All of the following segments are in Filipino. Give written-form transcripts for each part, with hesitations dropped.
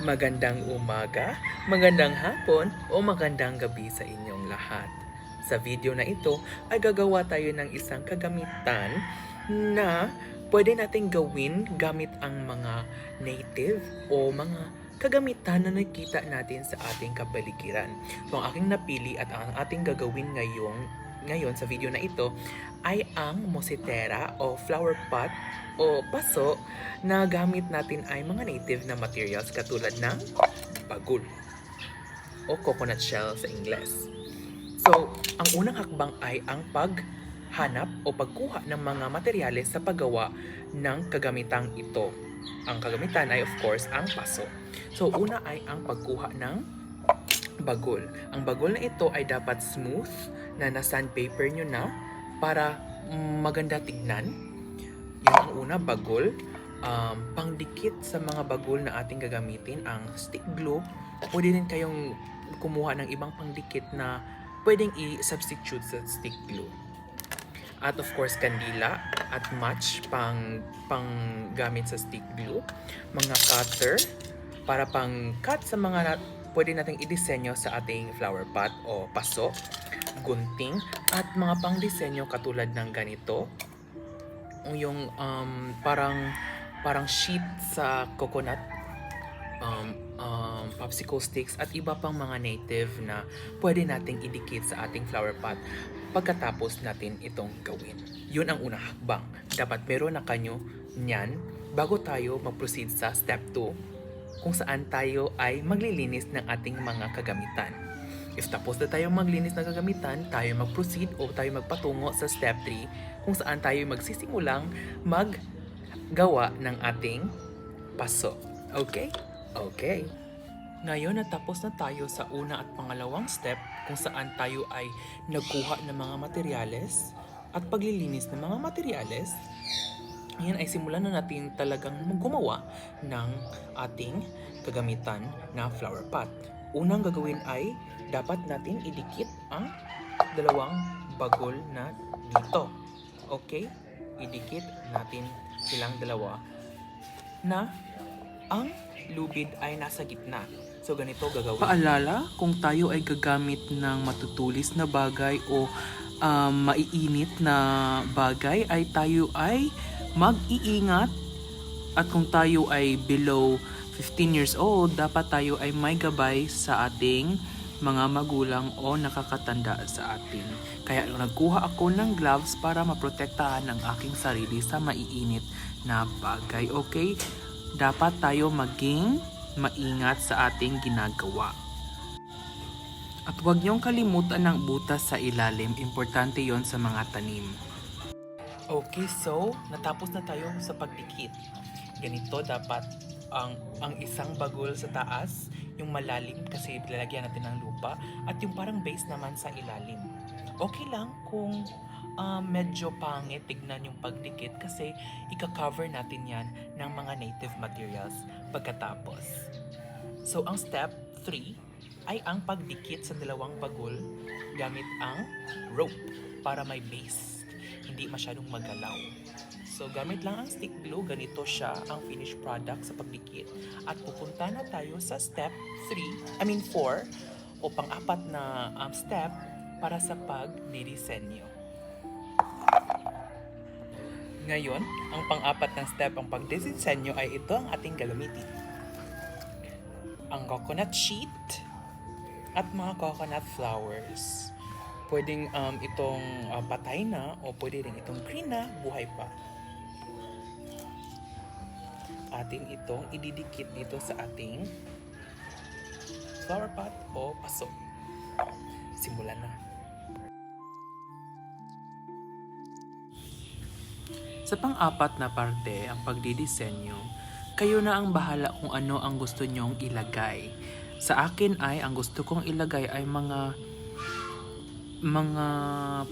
Magandang umaga, magandang hapon o magandang gabi sa inyong lahat. Sa video na ito ay gagawa tayo ng isang kagamitan na pwede nating gawin gamit ang mga native o mga kagamitan na nakita natin sa ating kapaligiran. So ang aking napili at ang ating gagawin ngayon sa video na ito ay ang mositera o flower pot o paso na gamit natin ay mga native na materials katulad ng bagul o coconut shell sa Ingles. So, ang unang hakbang ay ang paghanap o pagkuha ng mga materyales sa paggawa ng kagamitang ito. Ang kagamitan ay of course ang paso. So, una ay ang pagkuha ng bagol. Ang bagol na ito ay dapat smooth na na-sandpaper nyo na para maganda tignan. Yun ang una, bagol. Pangdikit sa mga bagol na ating gagamitin, ang stick glue. Pwede rin kayong kumuha ng ibang pangdikit na pwedeng i-substitute sa stick glue. At of course, kandila at match pang gamit sa stick glue. Mga cutter para pang cut sa mga pwede nating i-disenyo sa ating flower pot o paso. Gunting at mga pang-disenyo katulad ng ganito. Yung parang sheet sa coconut, popsicle sticks at iba pang mga native na pwede nating idikit sa ating flower pot pagkatapos natin itong gawin. Yun ang unang hakbang. Dapat meron na kanyo niyan bago tayo mag-proceed sa step 2 kung saan tayo ay maglilinis ng ating mga kagamitan. If tapos na tayo maglinis ng kagamitan, tayo mag-proceed o tayo magpatungo sa step 3 kung saan tayo magsisimulang maggawa ng ating paso. Okay? Okay. Ngayon natapos na tayo sa una at pangalawang step kung saan tayo ay nagkuha ng mga materyales at paglilinis ng mga materyales. Ngayon ay simulan na natin talagang gumawa ng ating kagamitan na flower pot. Unang gagawin ay dapat natin idikit ang dalawang bagol na dito. Okay? Idikit natin silang dalawa na ang lubid ay nasa gitna. So ganito gagawin. Paalala, kung tayo ay gagamit ng matutulis na bagay o maiinit na bagay ay tayo ay mag-iingat, at kung tayo ay below 15 years old, dapat tayo ay may gabay sa ating mga magulang o nakakatanda sa atin. Kaya nagkuha ako ng gloves para maprotektahan ang aking sarili sa maiinit na bagay. Okay? Dapat tayo maging maingat sa ating ginagawa. At huwag niyong kalimutan ng butas sa ilalim. Importante yon sa mga tanim. Okay, so natapos na tayo sa pagdikit. Ganito dapat ang isang bagol sa taas, yung malalim kasi lalagyan natin ng lupa, at yung parang base naman sa ilalim. Okay lang kung medyo pangit tignan yung pagdikit kasi ika-cover natin yan ng mga native materials pagkatapos. So ang step 3 ay ang pagdikit sa dalawang bagol gamit ang rope para may base, hindi masyadong magalaw. So gamit lang ang stick glue, ganito siya ang finished product sa pagdikit. At pupunta na tayo sa step 4 o pang-apat na step para sa pagdidisenyo. Ngayon, ang pang-apat na step ang pagdidisenyo ay ito ang ating gagamitin. Ang coconut sheet at mga coconut flowers. Pwedeng itong patay na o pwede rin itong green na, buhay pa. Atin itong ididikit dito sa ating flower pot o paso. Simulan na. Sa pang-apat na parte, ang pagdidisenyo, kayo na ang bahala kung ano ang gusto nyong ilagay. Sa akin ay, ang gusto kong ilagay ay mga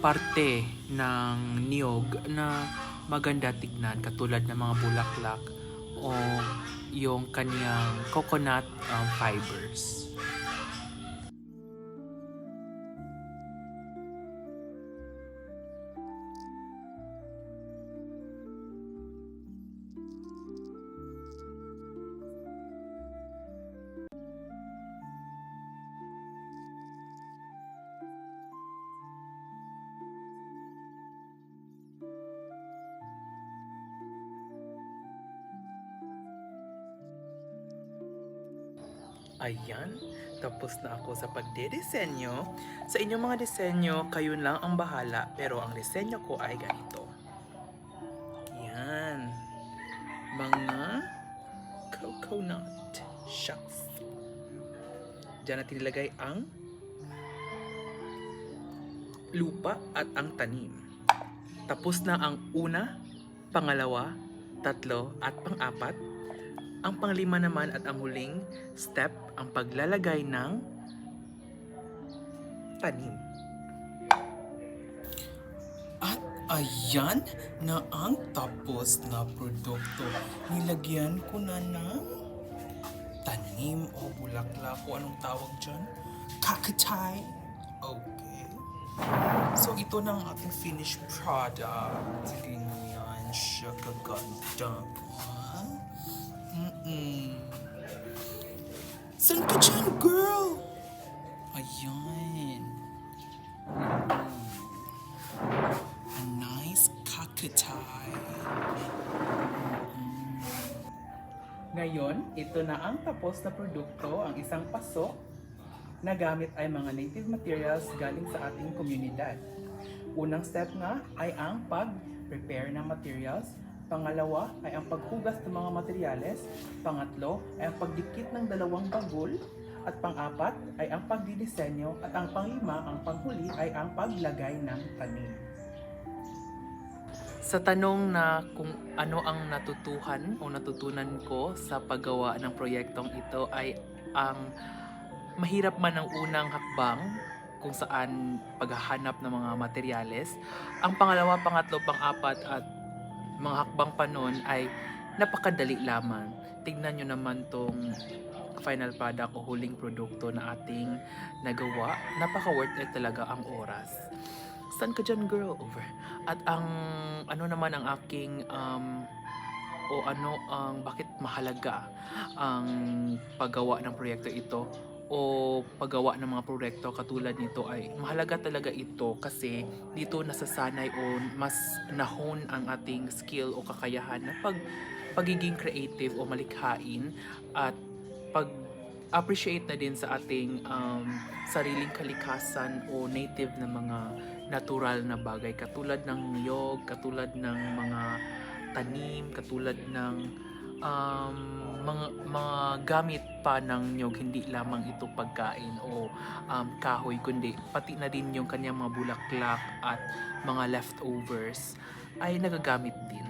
parte ng niyog na maganda tignan, katulad ng mga bulaklak o yung kanyang coconut fibers. Ayan, tapos na ako sa pagdedesenyo. Sa inyong mga disenyo, kayo lang ang bahala, pero ang disenyo ko ay ganito. Yan, mga coconut shells. Diyan natin nilagay ang lupa at ang tanim. Tapos na ang una, pangalawa, tatlo at pang-apat. Ang panglima naman at ang huling step, ang paglalagay ng tanim. At ayan na ang tapos na produkto. Nilagyan ko na ng tanim o bulaklak o anong tawag dyan? Kakatay. Okay. So ito na ang ating finished product. Ganyan siya kaganda. Saan ka dyan, girl? Ayan. A nice kakatay. Ngayon, ito na ang tapos na produkto, ang isang pasok na gamit ay mga native materials galing sa ating komunidad. Unang step nga ay ang pag-prepare ng materials. Pangalawa ay ang paghugas ng mga materyales. Pangatlo ay ang pagdikit ng dalawang bagol. At pang-apat ay ang pagdidisenyo. At ang panglima, ang panghuli ay ang paglagay ng tanim. Sa tanong na kung ano ang natutuhan o natutunan ko sa paggawa ng proyektong ito ay ang mahirap man ang unang hakbang kung saan paghahanap ng mga materyales. Ang pangalawa, pangatlo, pang-apat at mga hakbang pa nun ay napakadali lamang. Tignan nyo naman tong final product o huling produkto na ating nagawa. Napaka-worth it talaga ang oras. Saan ka dyan, girl? Over. At ang ano naman ang aking o ano ang bakit mahalaga ang paggawa ng proyekto ito o paggawa ng mga proyekto katulad nito ay mahalaga talaga ito kasi dito nasasanay o mas nahon ang ating skill o kakayahan na pagiging creative o malikhain at pag-appreciate na din sa ating sariling kalikasan o native na mga natural na bagay katulad ng niyog, katulad ng mga tanim, katulad ng mga gamit pa ng niyog, hindi lamang ito pagkain o kahoy, kundi pati na din yung kanyang mga bulaklak at mga leftovers ay nagagamit din.